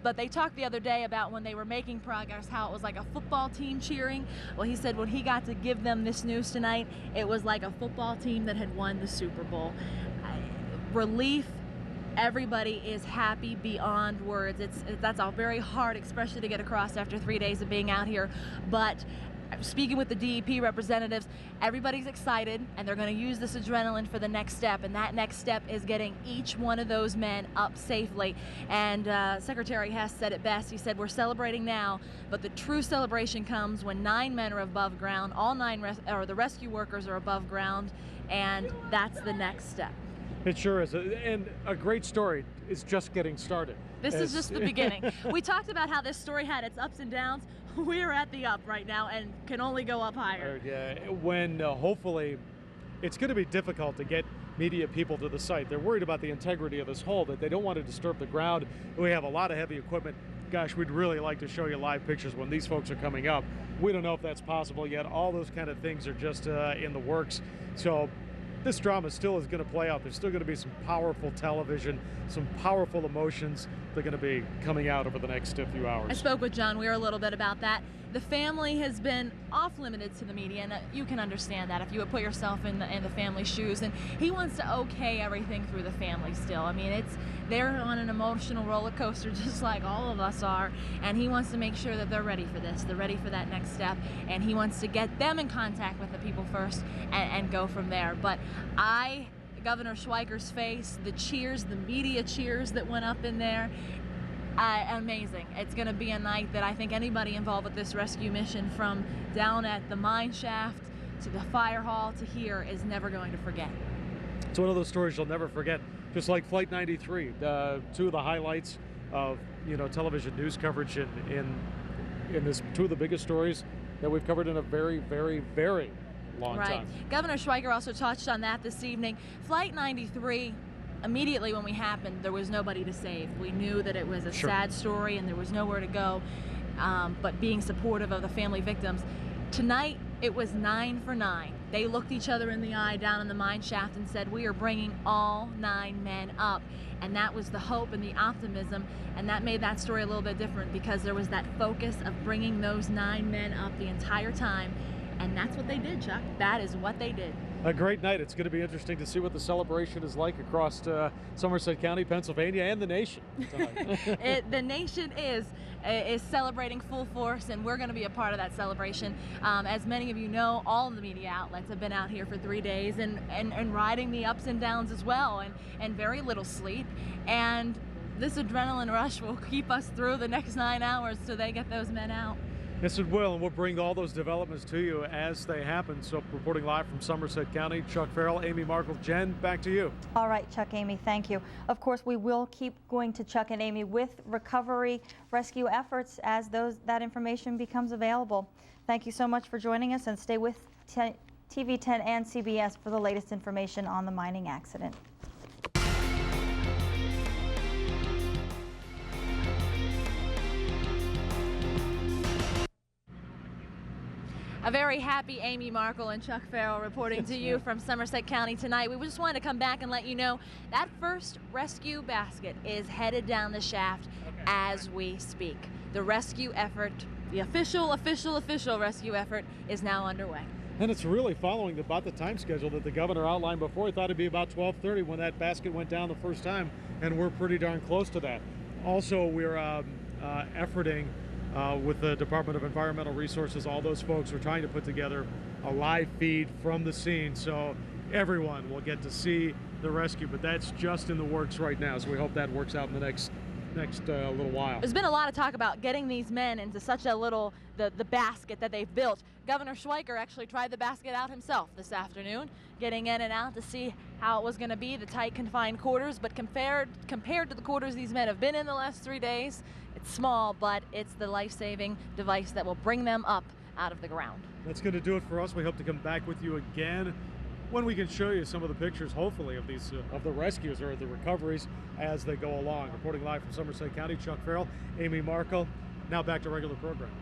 But they talked the other day about when they were making progress, how it was like a football team cheering. Well, he said when he got to give them this news tonight, it was like a football team that had won the Super Bowl. Relief. Everybody is happy beyond words. That's a very hard expression to get across after 3 days of being out here. But speaking with the DEP representatives, everybody's excited, and they're going to use this adrenaline for the next step, and that next step is getting each one of those men up safely. And Secretary Hess said it best. He said, we're celebrating now, but the true celebration comes when 9 men are above ground, all 9 the rescue workers are above ground, and that's the next step. It sure is, and a great story is just getting started. This is just the beginning. We talked about how this story had its ups and downs. We're at the up right now and can only go up higher. Yeah, when hopefully it's going to be difficult to get media people to the site. They're worried about the integrity of this hole, that they don't want to disturb the ground. We have a lot of heavy equipment. Gosh, we'd really like to show you live pictures when these folks are coming up. We don't know if that's possible yet. All those kind of things are just in the works. So this drama still is going to play out. There's still going to be some powerful television, some powerful emotions that are going to be coming out over the next few hours. I spoke with John Weir a little bit about that. The family has been off limited to the media, and you can understand that if you would put yourself in the family's shoes. And he wants to okay everything through the family still. I mean, they're on an emotional roller coaster just like all of us are, and he wants to make sure that they're ready for this. They're ready for that next step, and he wants to get them in contact with the people first and go from there. But Governor Schweiker's face, the cheers, the media cheers that went up in there, amazing. It's going to be a night that I think anybody involved with this rescue mission, from down at the mine shaft to the fire hall to here, is never going to forget. It's one of those stories you'll never forget. Just like Flight 93, 2 of the highlights of television news coverage in this 2 of the biggest stories that we've covered in a very, very, very long time. Governor Schweiker also touched on that this evening. Flight 93. Immediately when we happened, there was nobody to save. We knew that it was a sad story and there was nowhere to go, but being supportive of the family victims. Tonight, it was 9 for 9. They looked each other in the eye down in the mine shaft and said, we are bringing all 9 men up. And that was the hope and the optimism, and that made that story a little bit different because there was that focus of bringing those 9 men up the entire time. And that's what they did, Chuck. That is what they did. A great night. It's going to be interesting to see what the celebration is like across Somerset County, Pennsylvania, and the nation tonight. The nation is celebrating full force, and we're going to be a part of that celebration. As many of you know, all of the media outlets have been out here for 3 days and riding the ups and downs as well, and very little sleep. And this adrenaline rush will keep us through the next 9 hours till they get those men out. Yes, it will, and we'll bring all those developments to you as they happen. So reporting live from Somerset County, Chuck Farrell, Amy Markle. Jen, back to you. All right, Chuck, Amy, thank you. Of course, we will keep going to Chuck and Amy with recovery rescue efforts as that information becomes available. Thank you so much for joining us, and stay with TV 10 and CBS for the latest information on the mining accident. A very happy Amy Markle and Chuck Farrell reporting to you from Somerset County tonight. We just wanted to come back and let you know that first rescue basket is headed down the shaft as we speak. The rescue effort, the official rescue effort, is now underway. And it's really following about the time schedule that the governor outlined before. He thought it'd be about 12:30 when that basket went down the first time, and we're pretty darn close to that. Also, we're efforting with the Department of Environmental Resources. All those folks are trying to put together a live feed from the scene so everyone will get to see the rescue, but that's just in the works right now, so we hope that works out in the next little while. There's been a lot of talk about getting these men into such a little, the basket that they've built. Governor Schweiker actually tried the basket out himself this afternoon, getting in and out to see how it was going to be, the tight confined quarters, but compared to the quarters these men have been in the last 3 days, it's small, but it's the life-saving device that will bring them up out of the ground. That's going to do it for us. We hope to come back with you again when we can show you some of the pictures, hopefully, of these of the rescues or the recoveries as they go along. Reporting live from Somerset County, Chuck Farrell, Amy Markle. Now back to regular programming.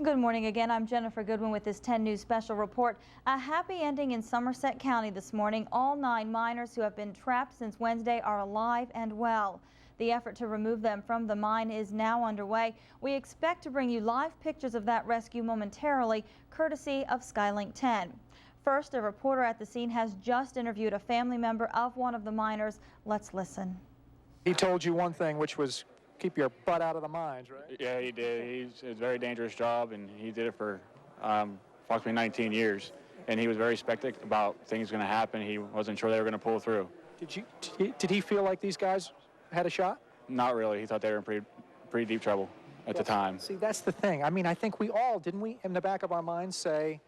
Good morning again. I'm Jennifer Goodwin with this 10 News special report. A happy ending in Somerset County this morning. All 9 miners who have been trapped since Wednesday are alive and well. The effort to remove them from the mine is now underway. We expect to bring you live pictures of that rescue momentarily, courtesy of Skylink 10. First, a reporter at the scene has just interviewed a family member of one of the miners. Let's listen. He told you one thing, which was keep your butt out of the mines, right? Yeah, he did. It's a very dangerous job, and he did it for approximately 19 years. And he was very skeptic about things going to happen. He wasn't sure they were going to pull through. Did he feel like these guys had a shot? Not really. He thought they were in pretty deep trouble at the time. See, that's the thing. I mean, I think we all, didn't we, in the back of our minds say,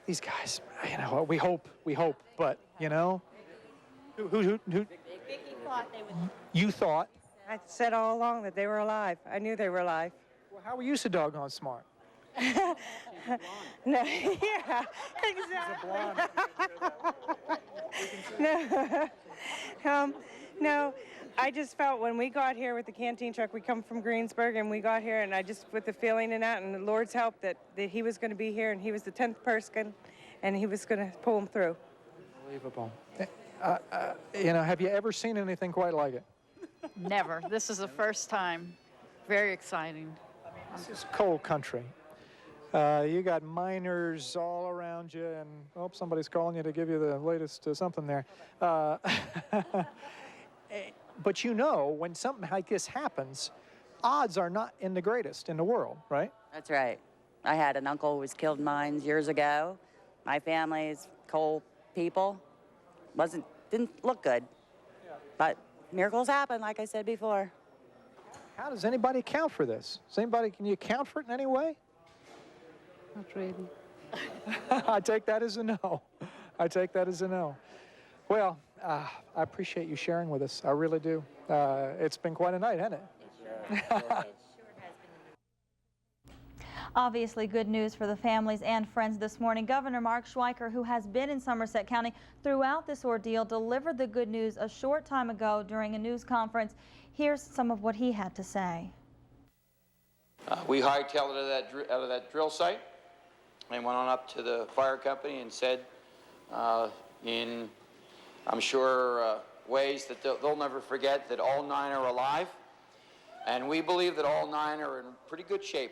these guys, you know, we hope, but, you know, who you thought? I said all along that they were alive. I knew they were alive. Well, how were you so doggone smart? No, yeah, exactly. No, I just felt when we got here with the canteen truck, we come from Greensburg, and we got here, and I just, with the feeling in that, and the Lord's help, that he was going to be here, and he was the 10th person, and he was going to pull them through. Unbelievable. You know, have you ever seen anything quite like it? Never. This is the first time. Very exciting. This is coal country. You got miners all around you, and oh, somebody's calling you to give you the latest something there. But you know, when something like this happens, odds are not in the greatest in the world, right? That's right. I had an uncle who was killed in mines years ago. My family's coal people. Didn't look good. But miracles happen, like I said before. How does anybody account for this? Can you account for it in any way? Not really. I take that as a no. I take that as a no. Well, I appreciate you sharing with us. I really do. It's been quite a night, hasn't it? Obviously good news for the families and friends this morning. Governor Mark Schweiker, who has been in Somerset County throughout this ordeal, delivered the good news a short time ago during a news conference. Here's some of what he had to say. We hightailed it out of that drill site and went on up to the fire company and said, in, I'm sure, ways that they'll never forget, that all 9 are alive. And we believe that all 9 are in pretty good shape.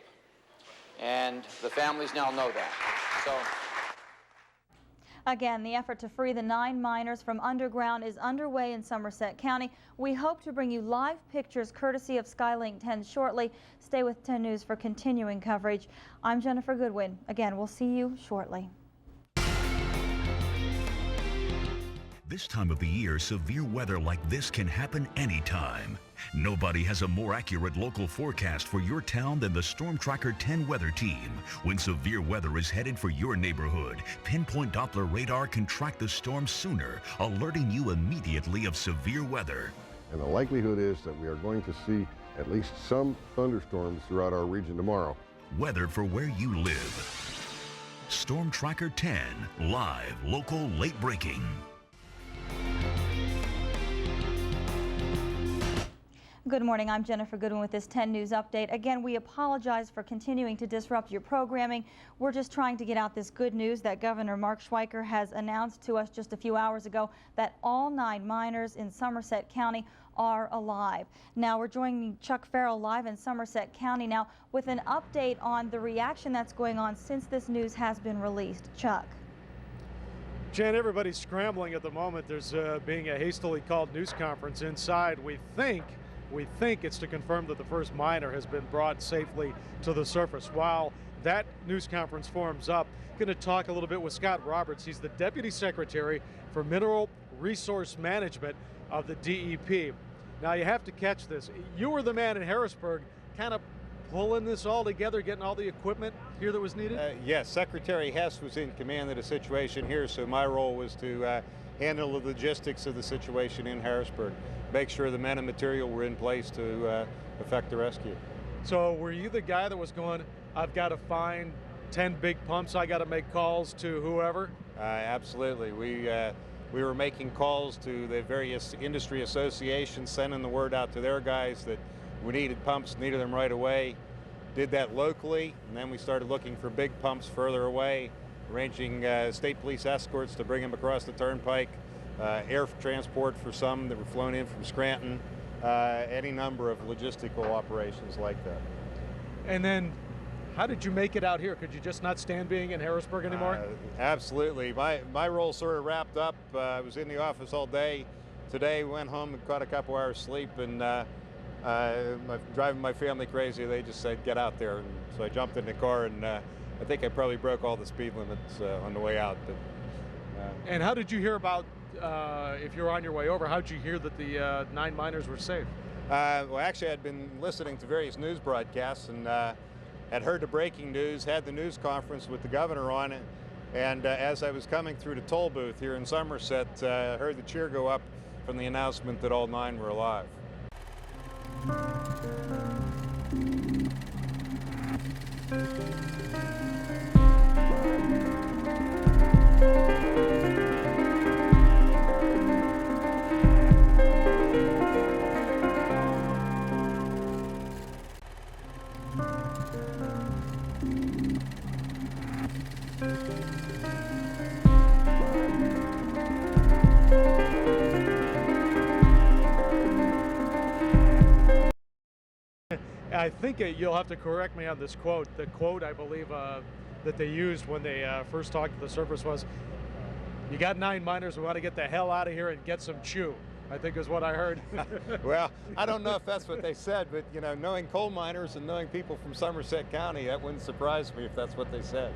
And the families now know that. So, again, the effort to free the 9 miners from underground is underway in Somerset County. We hope to bring you live pictures courtesy of Skylink 10 shortly. Stay with 10 News for continuing coverage. I'm Jennifer Goodwin. Again, we'll see you shortly. This time of the year, severe weather like this can happen anytime. Nobody has a more accurate local forecast for your town than the Storm Tracker 10 weather team. When severe weather is headed for your neighborhood, Pinpoint Doppler radar can track the storm sooner, alerting you immediately of severe weather. And the likelihood is that we are going to see at least some thunderstorms throughout our region tomorrow. Weather for where you live. Storm Tracker 10, live, local, late breaking. Good morning. I'm Jennifer Goodwin with this 10 News update. Again, we apologize for continuing to disrupt your programming. We're just trying to get out this good news that Governor Mark Schweiker has announced to us just a few hours ago that all 9 miners in Somerset County are alive. Now we're joining Chuck Farrell live in Somerset County now with an update on the reaction that's going on since this news has been released. Chuck. Jen, everybody's scrambling at the moment. There's being a hastily called news conference inside. We think it's to confirm that the first miner has been brought safely to the surface. While that news conference forms up, going to talk a little bit with Scott Roberts. He's the Deputy Secretary for Mineral Resource Management of the DEP. Now you have to catch this. You were the man in Harrisburg kind of pulling this all together, getting all the equipment here that was needed? Yes, Secretary Hess was in command of the situation here, so my role was to handle the logistics of the situation in Harrisburg, make sure the men and material were in place to effect the rescue. So were you the guy that was going, I've got to find 10 big pumps, I got to make calls to whoever? Absolutely. We were making calls to the various industry associations, sending the word out to their guys that we needed pumps, needed them right away. did that locally, and then we started looking for big pumps further away, arranging state police escorts to bring them across the turnpike, air transport for some that were flown in from Scranton, any number of logistical operations like that. And then, how did you make it out here? Could you just not stand being in Harrisburg anymore? Absolutely. My role sort of wrapped up. I was in the office all day. Today, went home and caught a couple hours sleep, and driving my family crazy. They just said, get out there. And so I jumped in the car, and I think I probably broke all the speed limits on the way out. But, and how did you hear about, if you're on your way over, how did you hear that the 9 miners were safe? Well, actually, I'd been listening to various news broadcasts and had heard the breaking news, had the news conference with the governor on it, and as I was coming through the toll booth here in Somerset, I heard the cheer go up from the announcement that all 9 were alive. I think you'll have to correct me on this quote. The quote, I believe, that they used when they first talked to the surface was, "You got 9 miners, we want to get the hell out of here and get some chew," I think is what I heard. Well, I don't know if that's what they said, but you know, knowing coal miners and knowing people from Somerset County, that wouldn't surprise me if that's what they said.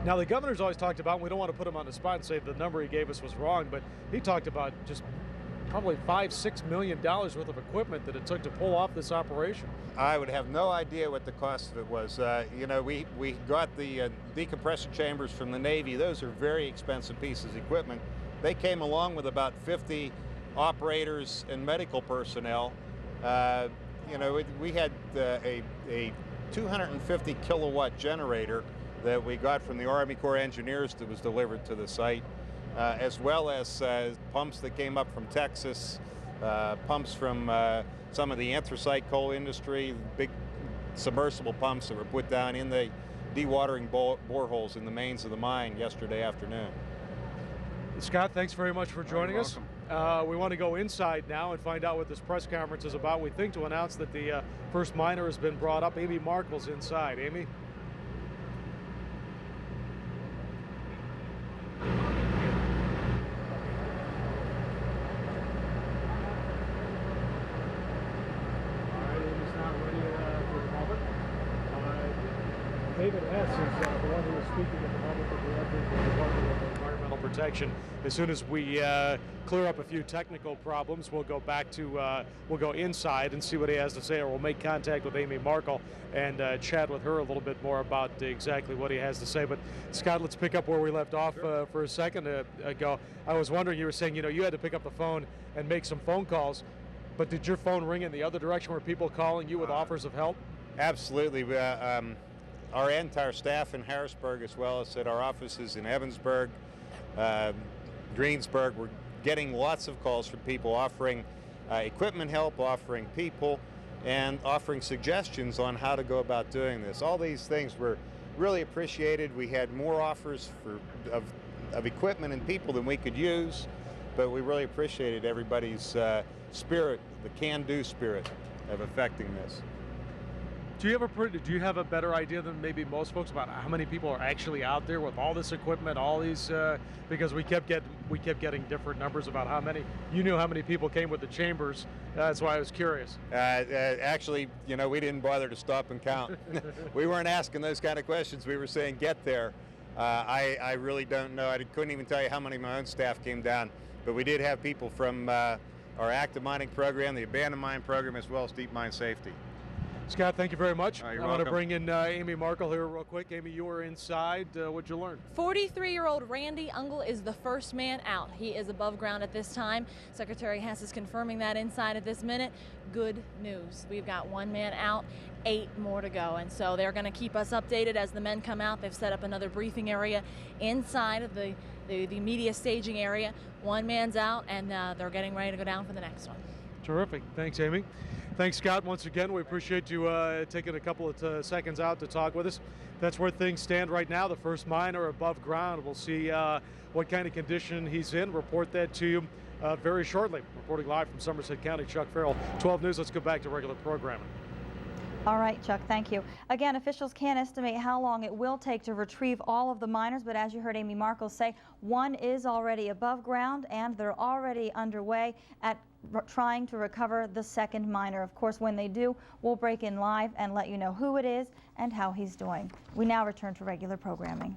Now, the governor's always talked about, and we don't want to put him on the spot and say the number he gave us was wrong, but he talked about just probably $5-6 million worth of equipment that it took to pull off this operation. I would have no idea what the cost of it was. You know, we got the decompression chambers from the Navy. Those are very expensive pieces of equipment. They came along with about 50 operators and medical personnel. You know, we had a 250 kilowatt generator that we got from the Army Corps of Engineers that was delivered to the site, as well as pumps that came up from Texas, pumps from some of the anthracite coal industry, big submersible pumps that were put down in the dewatering boreholes in the mains of the mine yesterday afternoon. Scott, thanks very much for joining us. We want to go inside now and find out what this press conference is about. We think to announce that the first miner has been brought up. Amy Markle's inside. Amy? David Hess is the one who is speaking at the moment, the director of the Department of Environmental Protection. As soon as we clear up a few technical problems, we'll go back to, we'll go inside and see what he has to say, or we'll make contact with Amy Markle and chat with her a little bit more about exactly what he has to say. But Scott, let's pick up where we left off for a second ago. I was wondering, you were saying, you know, you had to pick up the phone and make some phone calls, but did your phone ring in the other direction? Were people calling you with offers of help? Absolutely. Our entire staff in Harrisburg, as well as at our offices in Evansburg, Greensburg, we're getting lots of calls from people offering equipment help, offering people, and offering suggestions on how to go about doing this. All these things were really appreciated. We had more offers of equipment and people than we could use, but we really appreciated everybody's spirit, the can-do spirit of affecting this. Do you have a better idea than maybe most folks about how many people are actually out there with all this equipment, all these? Because we kept getting different numbers about how many. You knew how many people came with the chambers. That's why I was curious. Actually, you know, we didn't bother to stop and count. We weren't asking those kind of questions. We were saying, get there. I really don't know. I couldn't even tell you how many of my own staff came down, but we did have people from our active mining program, the abandoned mine program, as well as deep mine safety. Scott, thank you very much. You're I want to welcome. bring in Amy Markle here real quick. Amy, you were inside. What'd you learn? 43-year-old Randy Ungle is the first man out. He is above ground at this time. Secretary Hess is confirming that inside at this minute. Good news. We've got 1 man out, 8 more to go. And so they're going to keep us updated as the men come out. They've set up another briefing area inside of the media staging area. 1 man's out, and they're getting ready to go down for the next one. Terrific. Thanks, Amy. Thanks, Scott. Once again, we appreciate you taking a couple of seconds out to talk with us. That's where things stand right now. The first miner above ground. We'll see what kind of condition he's in. Report that to you very shortly. Reporting live from Somerset County, Chuck Farrell, 12 News. Let's go back to regular programming. All right, Chuck, thank you. Again, officials can't estimate how long it will take to retrieve all of the miners, but as you heard Amy Markle say, one is already above ground and they're already underway at trying to recover the second miner. Of course, when they do, we'll break in live and let you know who it is and how he's doing. We now return to regular programming.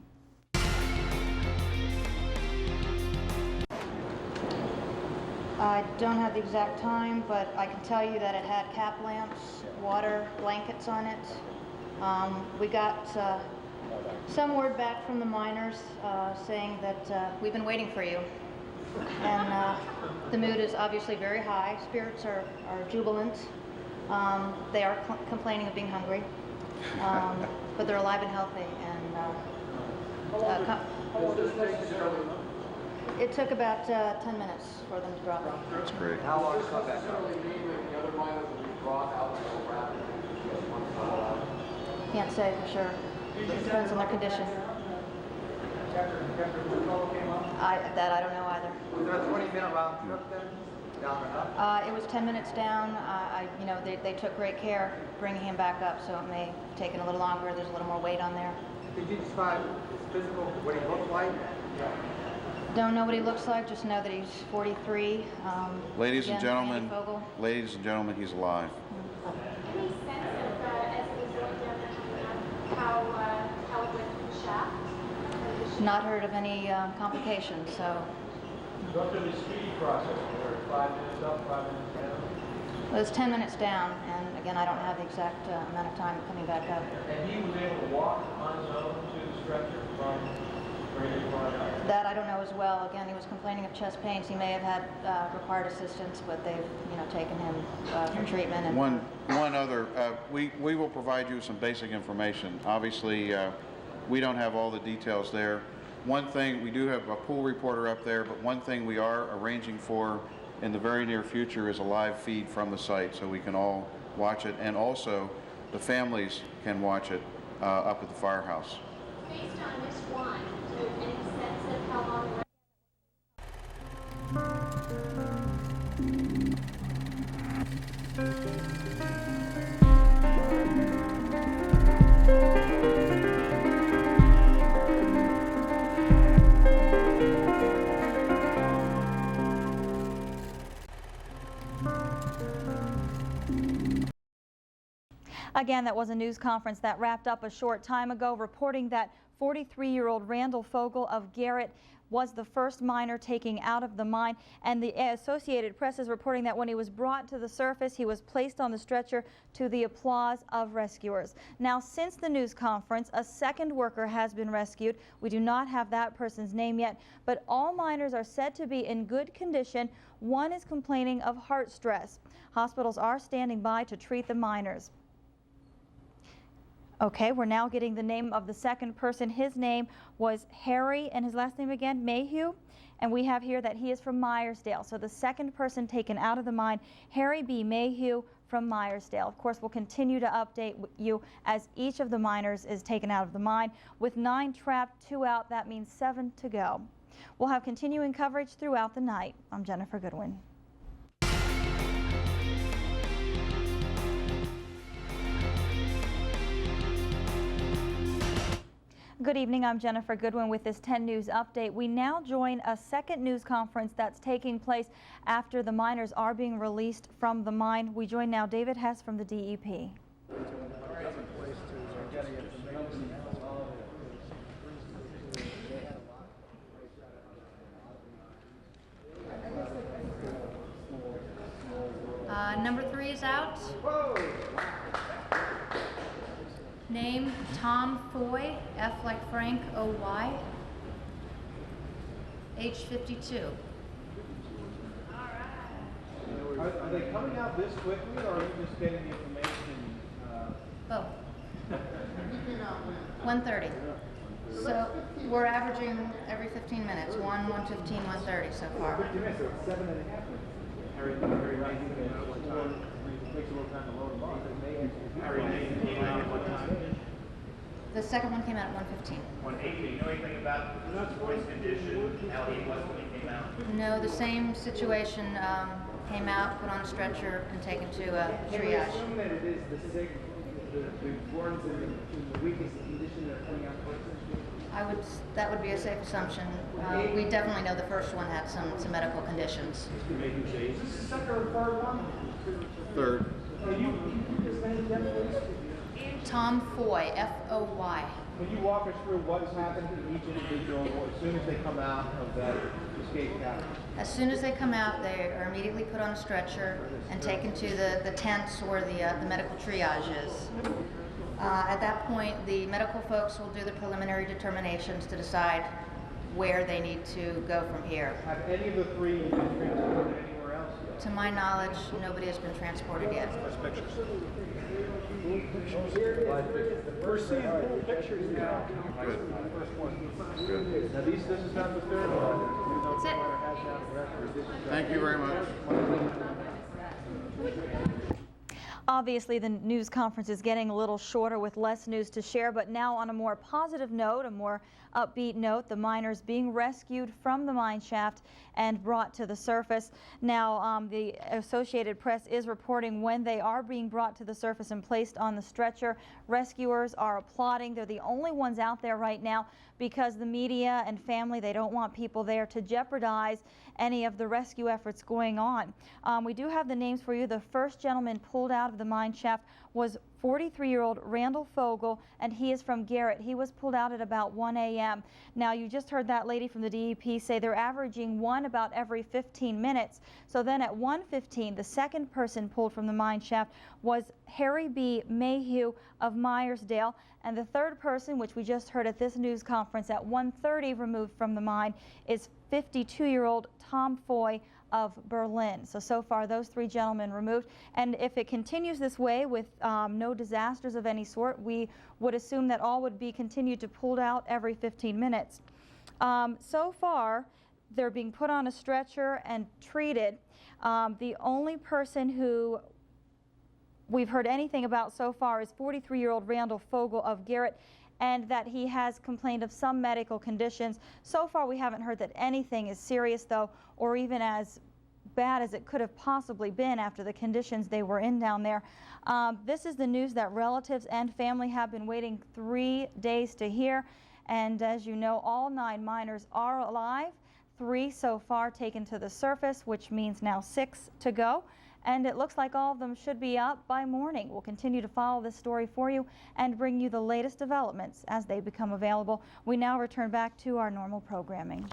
I don't have the exact time, but I can tell you that it had cap lamps, water, blankets on it. We got some word back from the miners saying that we've been waiting for you. And the mood is obviously very high. Spirits are jubilant. They are complaining of being hungry, but they're alive and healthy. And it took about 10 minutes for them to drop it. That's great. How long is that? Can't say for sure. It depends on their condition. That I don't know either. Was there a 20-minute round trip then? Down and up? It was 10 minutes down. You know, they took great care bringing him back up, so it may have taken a little longer. There's a little more weight on there. Did you describe his physical, what he looked like? Don't know what he looks like, just know that he's 43. Ladies and again, gentlemen, he's alive. Any sense of, as he was going down there, how it went through the shaft? Not heard of any complications, so. Go through the speedy process, where 5 minutes up, 5 minutes down? Well, it's 10 minutes down, and again, I don't have the exact amount of time coming back up. And he was able to walk on his own to the stretcher from where he was? That I don't know as well. Again, he was complaining of chest pains. He may have had required assistance, but they've, you know, taken him for treatment. And One other, we will provide you some basic information. Obviously, we don't have all the details there. One thing, we do have a pool reporter up there, but one thing we are arranging for in the very near future is a live feed from the site so we can all watch it, and also the families can watch it up at the firehouse. Based on this one, do you have any sense of how long? Again, that was a news conference that wrapped up a short time ago, reporting that 43-year-old Randall Fogel of Garrett was the first miner taken out of the mine, and the Associated Press is reporting that when he was brought to the surface, he was placed on the stretcher to the applause of rescuers. Now, since the news conference, a second worker has been rescued. We do not have that person's name yet, but all miners are said to be in good condition. One is complaining of heart stress. Hospitals are standing by to treat the miners. Okay, we're now getting the name of the second person. His name was Harry, and his last name again, Mayhew. And we have here that he is from Myersdale. So the second person taken out of the mine, Harry B. Mayhew from Myersdale. Of course, we'll continue to update you as each of the miners is taken out of the mine. With 9 trapped, 2 out, that means 7 to go. We'll have continuing coverage throughout the night. I'm Jennifer Goodwin. Good evening, I'm Jennifer Goodwin with this 10 News update. We now join a second news conference that's taking place after the miners are being released from the mine. We join now David Hess from the DEP. Number 3 is out. Name, Tom Foy, F like Frank, O-Y. Age 52. Are they coming out this quickly, or are you just getting the information? Both. 1:30. So we're averaging every 15 minutes, 1:15, 1:30 so far. 15 minutes, so it's 7.5 minutes. Harry Knight came out one time. It takes a little time to load them up. Harry Knight came out at one time. The second one came out at 1:15. 1:18. You know anything about the boy's condition, how he was when he came out? No, the same situation, came out, put on a stretcher, and taken to triage. Assume that it is the sick, the ones in the weakest condition that are coming out first. That would be a safe assumption. We definitely know the first one had some medical conditions. Is this the second or third one? Third. Can you his name again, please? Tom Foy, F-O-Y. Can you walk us through what has happened to each individual as soon as they come out of that escape cabin? As soon as they come out, they are immediately put on a stretcher and taken to the tents where the medical triage is. At that point, the medical folks will do the preliminary determinations to decide where they need to go from here. Have any of the three been transported anywhere else yet? To my knowledge, nobody has been transported yet. We're seeing cool pictures now. Good. Now this is not the third one. That's it. Thank you very much. Obviously, the news conference is getting a little shorter with less news to share, but now on a more positive note, a more upbeat note, the miners being rescued from the mine shaft and brought to the surface. Now, the Associated Press is reporting when they are being brought to the surface and placed on the stretcher. Rescuers are applauding. They're the only ones out there right now because the media and family, they don't want people there to jeopardize any of the rescue efforts going on. We do have the names for you. The first gentleman pulled out of the mine shaft was 43-year-old Randall Fogel, and he is from Garrett. He was pulled out at about 1 a.m. Now, you just heard that lady from the DEP say they're averaging one about every 15 minutes. So then at 1:15, the second person pulled from the mine shaft was Harry B. Mayhew of Myersdale, and the third person, which we just heard at this news conference at 1:30 removed from the mine, is 52-year-old Tom Foy of Berlin. So far those three gentlemen removed, and if it continues this way with no disasters of any sort, we would assume that all would be continued to pulled out every 15 minutes. So far they're being put on a stretcher and treated. The only person who we've heard anything about so far is 43-year-old Randall Fogel of Garrett, and that he has complained of some medical conditions. So far we haven't heard that anything is serious though, or even as bad as it could have possibly been after the conditions they were in down there. This is the news that relatives and family have been waiting 3 days to hear, and as you know, all 9 miners are alive. 3 so far taken to the surface, which means now 6 to go. And it looks like all of them should be up by morning. We'll continue to follow this story for you and bring you the latest developments as they become available. We now return back to our normal programming.